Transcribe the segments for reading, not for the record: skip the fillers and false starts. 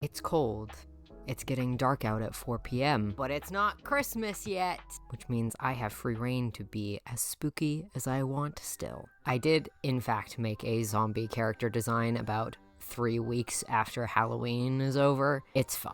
It's cold. It's getting dark out at 4 p.m., but it's not Christmas yet, which means I have free reign to be as spooky as I want still. I did, in fact, make a zombie character design about 3 weeks after Halloween is over. It's fine.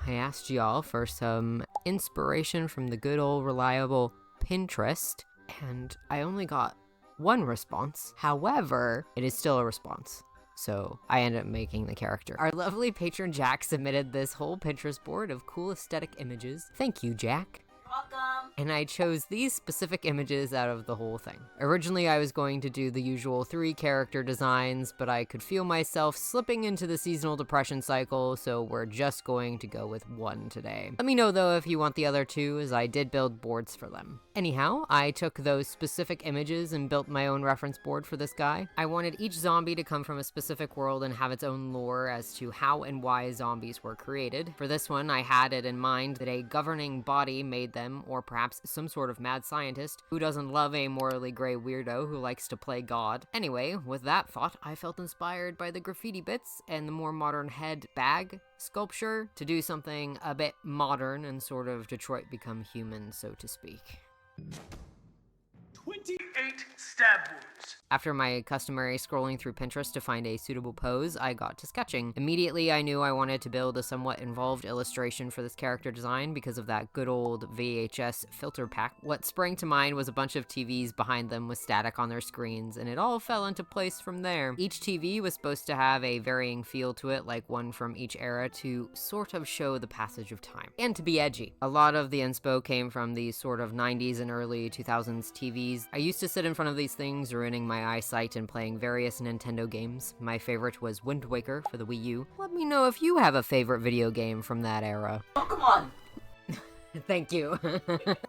I asked y'all for some inspiration from the good old reliable Pinterest, and I only got one response. However, it is still a response. So I ended up making the character. Our lovely patron Jack submitted this whole Pinterest board of cool aesthetic images. Thank you, Jack. Welcome. And I chose these specific images out of the whole thing. Originally, I was going to do the usual 3 character designs, but I could feel myself slipping into the seasonal depression cycle, so we're just going to go with 1 today. Let me know though if you want the other 2, as I did build boards for them. Anyhow, I took those specific images and built my own reference board for this guy. I wanted each zombie to come from a specific world and have its own lore as to how and why zombies were created. For this one, I had it in mind that a governing body made them, or perhaps some sort of mad scientist who doesn't love a morally gray weirdo who likes to play God. Anyway, with that thought, I felt inspired by the graffiti bits and the more modern head bag sculpture to do something a bit modern and sort of Detroit Become Human, so to speak. 28 stab wounds. After my customary scrolling through Pinterest to find a suitable pose, I got to sketching. Immediately, I knew I wanted to build a somewhat involved illustration for this character design because of that good old VHS filter pack. What sprang to mind was a bunch of TVs behind them with static on their screens, and it all fell into place from there. Each TV was supposed to have a varying feel to it, like one from each era, to sort of show the passage of time. And to be edgy. A lot of the inspo came from these sort of 90s and early 2000s TVs. I used to sit in front of these things, ruining my eyesight and playing various Nintendo games. My favorite was Wind Waker for the Wii U. Let me know if you have a favorite video game from that era. Oh, come on. Thank you.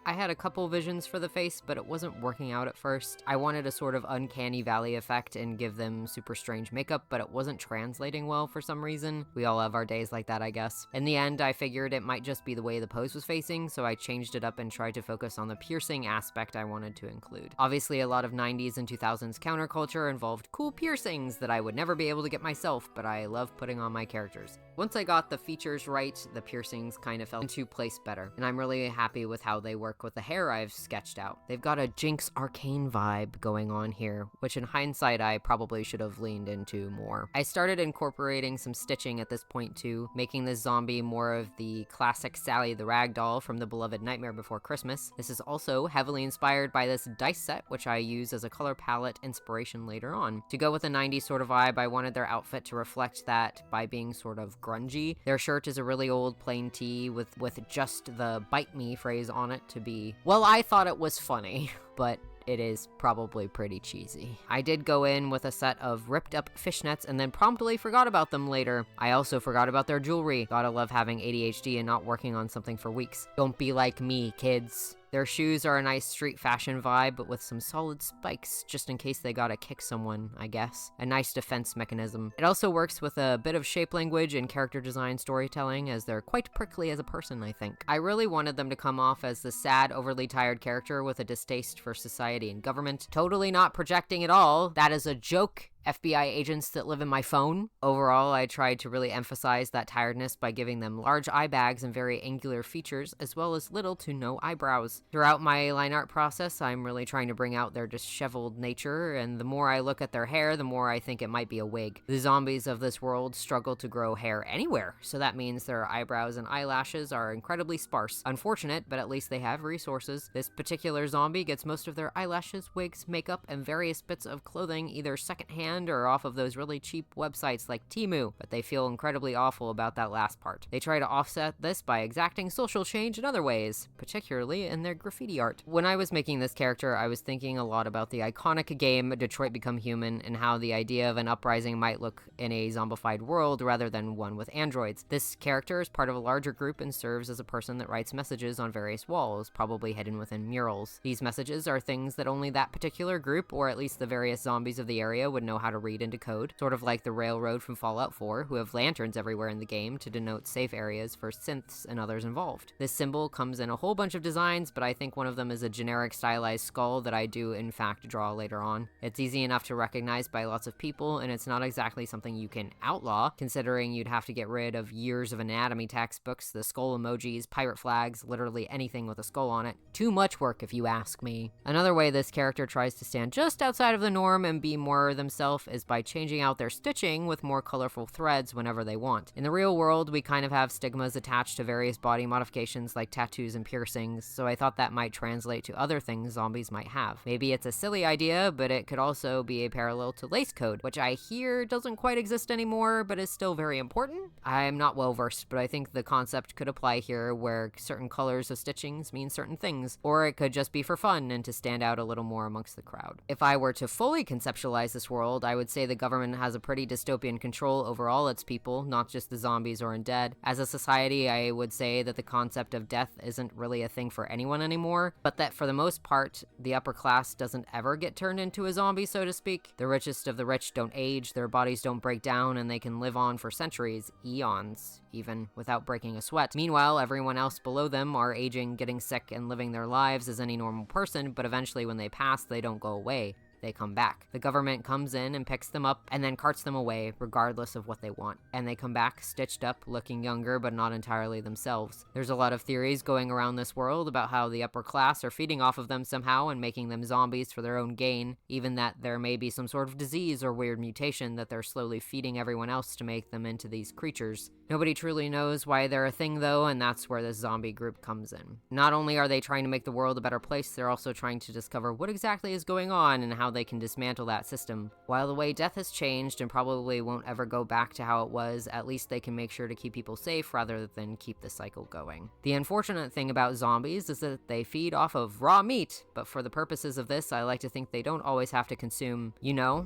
I had a couple visions for the face, but it wasn't working out at first. I wanted a sort of uncanny valley effect and give them super strange makeup, but it wasn't translating well for some reason. We all have our days like that, I guess. In the end, I figured it might just be the way the pose was facing, so I changed it up and tried to focus on the piercing aspect I wanted to include. Obviously, a lot of 90s and 2000s counterculture involved cool piercings that I would never be able to get myself, but I love putting on my characters. Once I got the features right, the piercings kind of fell into place better, and I'm really happy with how they work with the hair I've sketched out. They've got a Jinx Arcane vibe going on here, which in hindsight I probably should have leaned into more. I started incorporating some stitching at this point too, making this zombie more of the classic Sally the Ragdoll from the beloved Nightmare Before Christmas. This is also heavily inspired by this dice set, which I use as a color palette inspiration later on. To go with the 90s sort of vibe, I wanted their outfit to reflect that by being sort of grungy. Their shirt is a really old plain tee with just the bite me phrase on it to be, well, I thought it was funny, but it is probably pretty cheesy. I did go in with a set of ripped up fishnets and then promptly forgot about them later. I also forgot about their jewelry. Gotta love having ADHD and not working on something for weeks. Don't be like me, kids. Their shoes are a nice street fashion vibe, but with some solid spikes, just in case they gotta kick someone, I guess. A nice defense mechanism. It also works with a bit of shape language and character design storytelling, as they're quite prickly as a person, I think. I really wanted them to come off as the sad, overly tired character with a distaste for society and government. Totally not projecting at all. That is a joke. FBI agents that live in my phone. Overall, I tried to really emphasize that tiredness by giving them large eye bags and very angular features, as well as little to no eyebrows. Throughout my line art process, I'm really trying to bring out their disheveled nature, and the more I look at their hair, the more I think it might be a wig. The zombies of this world struggle to grow hair anywhere, so that means their eyebrows and eyelashes are incredibly sparse. Unfortunate, but at least they have resources. This particular zombie gets most of their eyelashes, wigs, makeup, and various bits of clothing either secondhand or off of those really cheap websites like Temu, but they feel incredibly awful about that last part. They try to offset this by exacting social change in other ways, particularly in their graffiti art. When I was making this character, I was thinking a lot about the iconic game Detroit Become Human and how the idea of an uprising might look in a zombified world rather than one with androids. This character is part of a larger group and serves as a person that writes messages on various walls, probably hidden within murals. These messages are things that only that particular group, or at least the various zombies of the area, would know know how to read and decode, sort of like the railroad from Fallout 4, who have lanterns everywhere in the game to denote safe areas for synths and others involved. This symbol comes in a whole bunch of designs, but I think one of them is a generic stylized skull that I do in fact draw later on. It's easy enough to recognize by lots of people, and it's not exactly something you can outlaw, considering you'd have to get rid of years of anatomy textbooks, the skull emojis, pirate flags, literally anything with a skull on it. Too much work if you ask me. Another way this character tries to stand just outside of the norm and be more themselves is by changing out their stitching with more colorful threads whenever they want. In the real world, we kind of have stigmas attached to various body modifications like tattoos and piercings, so I thought that might translate to other things zombies might have. Maybe it's a silly idea, but it could also be a parallel to lace code, which I hear doesn't quite exist anymore, but is still very important. I'm not well versed, but I think the concept could apply here where certain colors of stitchings mean certain things, or it could just be for fun and to stand out a little more amongst the crowd. If I were to fully conceptualize this world, I would say the government has a pretty dystopian control over all its people, not just the zombies or undead. As a society, I would say that the concept of death isn't really a thing for anyone anymore, but that for the most part, the upper class doesn't ever get turned into a zombie, so to speak. The richest of the rich don't age, their bodies don't break down, and they can live on for centuries, eons even, without breaking a sweat. Meanwhile, everyone else below them are aging, getting sick, and living their lives as any normal person, but eventually when they pass, they don't go away. They come back. The government comes in and picks them up and then carts them away, regardless of what they want. And they come back stitched up, looking younger, but not entirely themselves. There's a lot of theories going around this world about how the upper class are feeding off of them somehow and making them zombies for their own gain, even that there may be some sort of disease or weird mutation that they're slowly feeding everyone else to make them into these creatures. Nobody truly knows why they're a thing though, and that's where this zombie group comes in. Not only are they trying to make the world a better place, they're also trying to discover what exactly is going on and how they can dismantle that system. While the way death has changed and probably won't ever go back to how it was, at least they can make sure to keep people safe rather than keep the cycle going. The unfortunate thing about zombies is that they feed off of raw meat, but for the purposes of this, I like to think they don't always have to consume,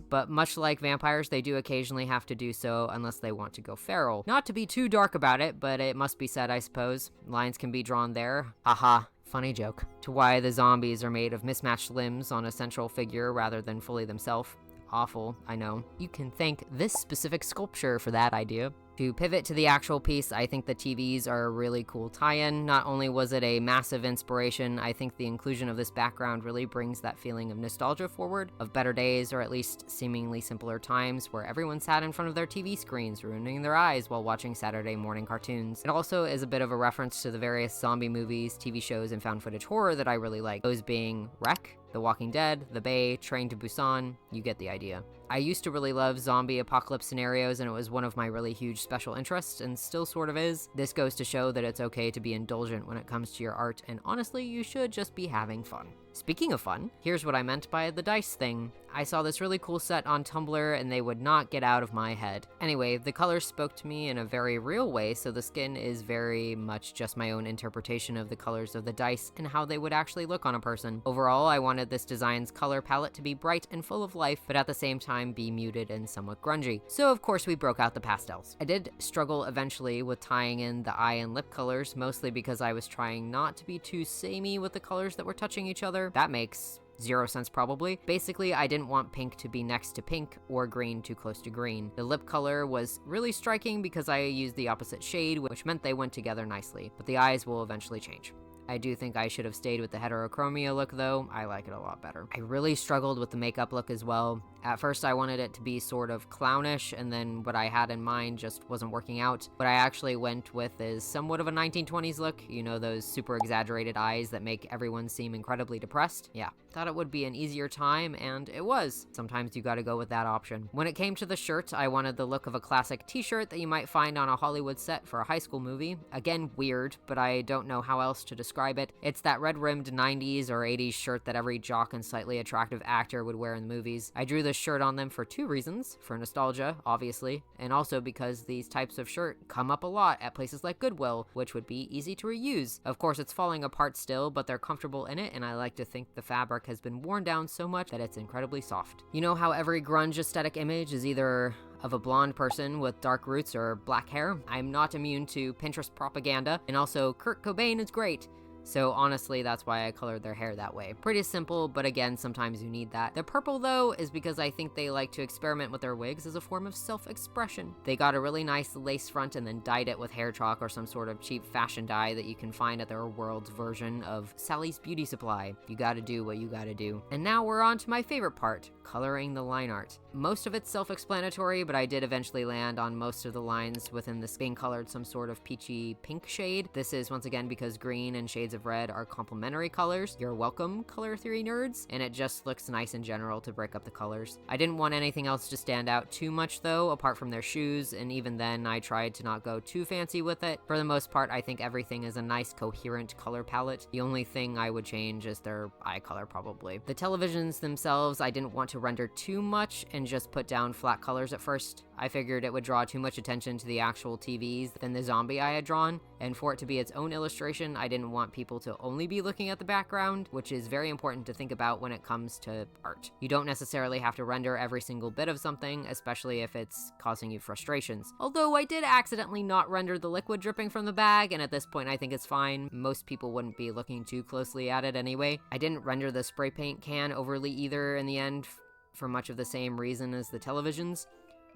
but much like vampires, they do occasionally have to do so unless they want to go feral. Not to be too dark about it, but it must be said, I suppose. Lines can be drawn there. Haha. Funny joke. To why the zombies are made of mismatched limbs on a central figure rather than fully themselves. Awful, I know. You can thank this specific sculpture for that idea. To pivot to the actual piece, I think the TVs are a really cool tie-in. Not only was it a massive inspiration, I think the inclusion of this background really brings that feeling of nostalgia forward, of better days or at least seemingly simpler times where everyone sat in front of their TV screens, ruining their eyes while watching Saturday morning cartoons. It also is a bit of a reference to the various zombie movies, TV shows, and found footage horror that I really like, those being Wreck, The Walking Dead, The Bay, Train to Busan. You get the idea. I used to really love zombie apocalypse scenarios, and it was one of my really huge special interests, and still sort of is. This goes to show that it's okay to be indulgent when it comes to your art, and honestly, you should just be having fun. Speaking of fun, here's what I meant by the dice thing. I saw this really cool set on Tumblr and they would not get out of my head. Anyway, the colors spoke to me in a very real way, so the skin is very much just my own interpretation of the colors of the dice and how they would actually look on a person. Overall, I wanted this design's color palette to be bright and full of life, but at the same time be muted and somewhat grungy. So of course we broke out the pastels. I did struggle eventually with tying in the eye and lip colors, mostly because I was trying not to be too samey with the colors that were touching each other. That makes zero sense probably. Basically, I didn't want pink to be next to pink or green too close to green. The lip color was really striking because I used the opposite shade, which meant they went together nicely, but the eyes will eventually change. I do think I should have stayed with the heterochromia look though. I like it a lot better. I really struggled with the makeup look as well. At first I wanted it to be sort of clownish, and then what I had in mind just wasn't working out. What I actually went with is somewhat of a 1920s look. You know, those super exaggerated eyes that make everyone seem incredibly depressed? Yeah. Thought it would be an easier time, and it was. Sometimes you gotta go with that option. When it came to the shirt, I wanted the look of a classic t-shirt that you might find on a Hollywood set for a high school movie. Again, weird, but I don't know how else to describe it. It's that red-rimmed 90s or 80s shirt that every jock and slightly attractive actor would wear in the movies. I drew this shirt on them for two reasons. For nostalgia, obviously, and also because these types of shirt come up a lot at places like Goodwill, which would be easy to reuse. Of course, it's falling apart still, but they're comfortable in it, and I like to think the fabric has been worn down so much that it's incredibly soft. You know how every grunge aesthetic image is either of a blonde person with dark roots or black hair? I'm not immune to Pinterest propaganda, and also Kurt Cobain is great. So honestly, that's why I colored their hair that way. Pretty simple, but again, sometimes you need that. The purple though is because I think they like to experiment with their wigs as a form of self-expression. They got a really nice lace front and then dyed it with hair chalk or some sort of cheap fashion dye that you can find at their world's version of Sally's Beauty Supply. You gotta do what you gotta do. And now we're on to my favorite part, coloring the line art. Most of it's self-explanatory, but I did eventually land on most of the lines within this being colored some sort of peachy pink shade. This is once again because green and shades of red are complementary colors. You're welcome, color theory nerds, and it just looks nice in general to break up the colors. I didn't want anything else to stand out too much though, apart from their shoes, and even then I tried to not go too fancy with it. For the most part, I think everything is a nice coherent color palette. The only thing I would change is their eye color probably. The televisions themselves, I didn't want to render too much and just put down flat colors at first. I figured it would draw too much attention to the actual TVs than the zombie I had drawn, and for it to be its own illustration, I didn't want people to only be looking at the background, which is very important to think about when it comes to art. You don't necessarily have to render every single bit of something, especially if it's causing you frustrations. Although I did accidentally not render the liquid dripping from the bag, and at this point I think it's fine. Most people wouldn't be looking too closely at it anyway. I didn't render the spray paint can overly either in the end, for much of the same reason as the televisions.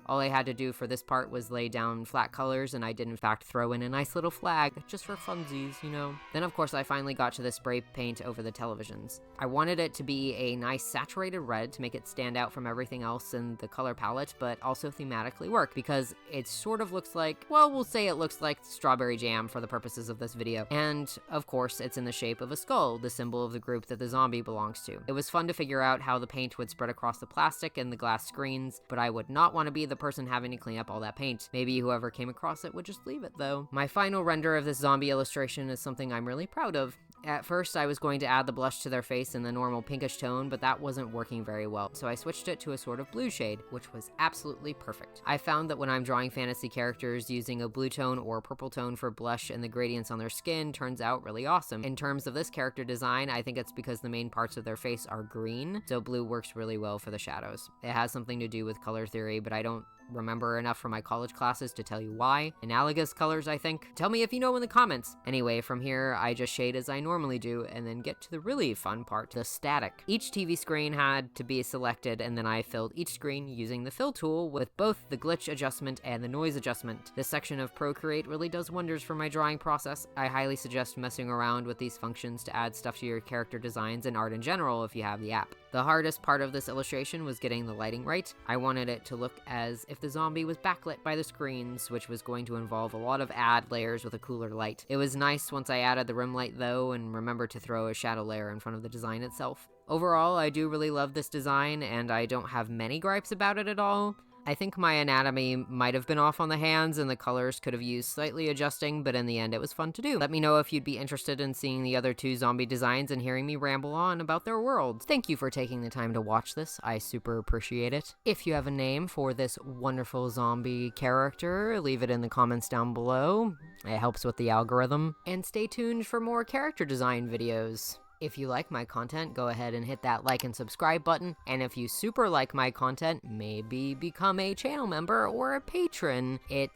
All I had to do for this part was lay down flat colors, and I did in fact throw in a nice little flag, just for funsies, you know. Then of course I finally got to the spray paint over the televisions. I wanted it to be a nice saturated red to make it stand out from everything else in the color palette, but also thematically work, because it sort of looks like, well, we'll say it looks like strawberry jam for the purposes of this video. And of course it's in the shape of a skull, the symbol of the group that the zombie belongs to. It was fun to figure out how the paint would spread across the plastic and the glass screens, but I would not want to be the person having to clean up all that paint. Maybe whoever came across it would just leave it though. My final render of this zombie illustration is something I'm really proud of. At first, I was going to add the blush to their face in the normal pinkish tone, but that wasn't working very well, so I switched it to a sort of blue shade, which was absolutely perfect. I found that when I'm drawing fantasy characters, using a blue tone or purple tone for blush and the gradients on their skin turns out really awesome. In terms of this character design, I think it's because the main parts of their face are green, so blue works really well for the shadows. It has something to do with color theory, but I don't remember enough from my college classes to tell you why. Analogous colors, I think. Tell me if you know in the comments. Anyway, from here, I just shade as I normally do, and then get to the really fun part, the static. Each TV screen had to be selected, and then I filled each screen using the fill tool with both the glitch adjustment and the noise adjustment. This section of Procreate really does wonders for my drawing process. I highly suggest messing around with these functions to add stuff to your character designs and art in general if you have the app. The hardest part of this illustration was getting the lighting right. I wanted it to look as if the zombie was backlit by the screens, which was going to involve a lot of add layers with a cooler light. It was nice once I added the rim light though, and remembered to throw a shadow layer in front of the design itself. Overall, I do really love this design, and I don't have many gripes about it at all. I think my anatomy might have been off on the hands and the colors could have used slightly adjusting, but in the end it was fun to do. Let me know if you'd be interested in seeing the other two zombie designs and hearing me ramble on about their worlds. Thank you for taking the time to watch this. I super appreciate it. If you have a name for this wonderful zombie character, leave it in the comments down below. It helps with the algorithm. And stay tuned for more character design videos. If you like my content, go ahead and hit that like and subscribe button, and if you super like my content, maybe become a channel member or a patron. It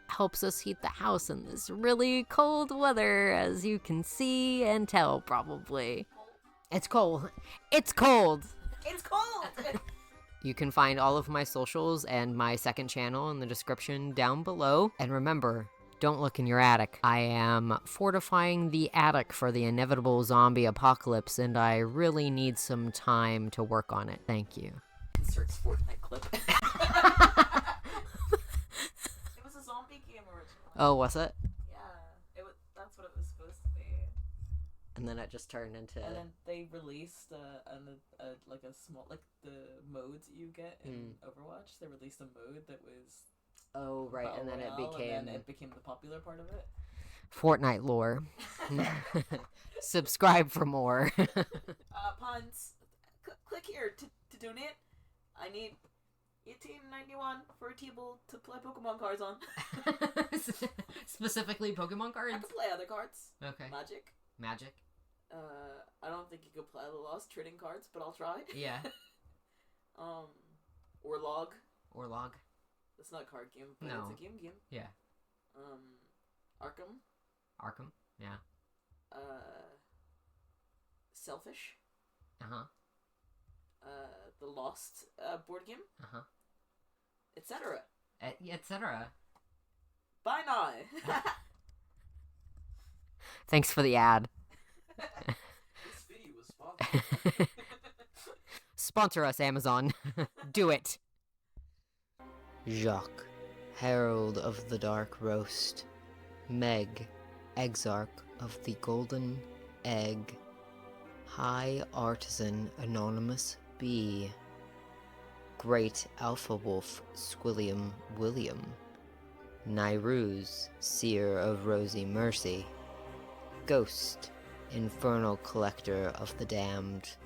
helps us heat the house in this really cold weather, as you can see and tell probably. It's cold. It's cold! It's cold! You can find all of my socials and my second channel in the description down below, and remember, don't look in your attic. I am fortifying the attic for the inevitable zombie apocalypse, and I really need some time to work on it. Thank you. Insert Fortnite clip. It was a zombie game originally. Oh, was it? Yeah, that's what it was supposed to be. And then it just turned into... And then they released like a small, like the modes you get in Overwatch. They released a mode that was... Oh, right, and then it became the popular part of it. Fortnite lore. Subscribe for more. Puns. Click here to donate. I need $18.91 for a table to play Pokemon cards on. Specifically Pokemon I cards? can play other cards. Okay. Magic? I don't think you can play the Lost trading cards, but I'll try. Yeah. Or Log. It's not a card game, but No. it's a game. Yeah. Arkham. Arkham? Yeah. Selfish. Uh-huh. The Lost board game. Uh-huh. Etc. Etc. Bye now. Thanks for the ad. This video was sponsored. Sponsor us, Amazon. Do it. Jacques, Herald of the Dark Roast. Meg, Exarch of the Golden Egg. High Artisan Anonymous Bee. Great Alpha Wolf Squilliam William. Nairuz, Seer of Rosy Mercy. Ghost, Infernal Collector of the Damned.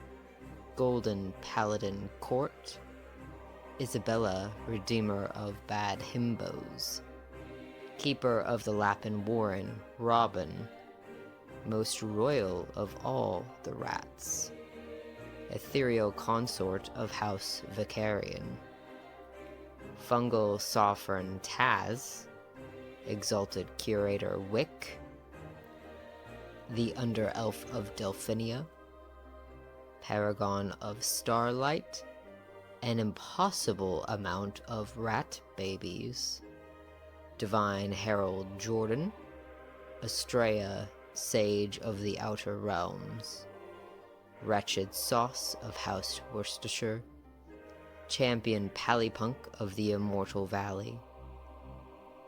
Golden Paladin Court. Isabella, Redeemer of Bad Himbos. Keeper of the Lapin Warren, Robin. Most royal of all the rats. Ethereal Consort of House Vicarian. Fungal Sovereign Taz. Exalted Curator Wick. The Under-Elf of Delphinia. Paragon of Starlight. An impossible amount of rat babies. Divine Herald Jordan. Estrella, Sage of the Outer Realms. Wretched Sauce of House Worcestershire. Champion Pallypunk of the Immortal Valley.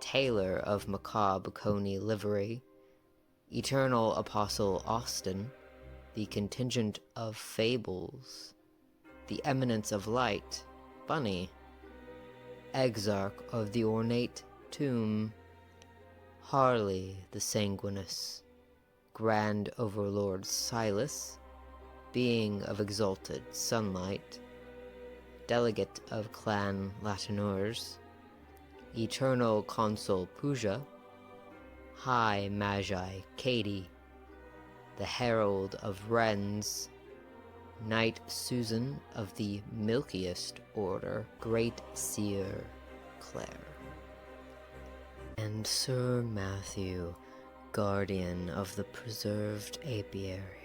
Tailor of Macabre Coney Livery. Eternal Apostle Austin. The Contingent of Fables. The Eminence of Light, Bunny. Exarch of the Ornate Tomb. Harley the Sanguinous. Grand Overlord Silas. Being of Exalted Sunlight. Delegate of Clan Latineurs. Eternal Consul Puja. High Magi Katie. The Herald of Wrens. Knight Susan of the Milkiest Order. Great Seer Clare. And Sir Matthew, Guardian of the Preserved Apiary.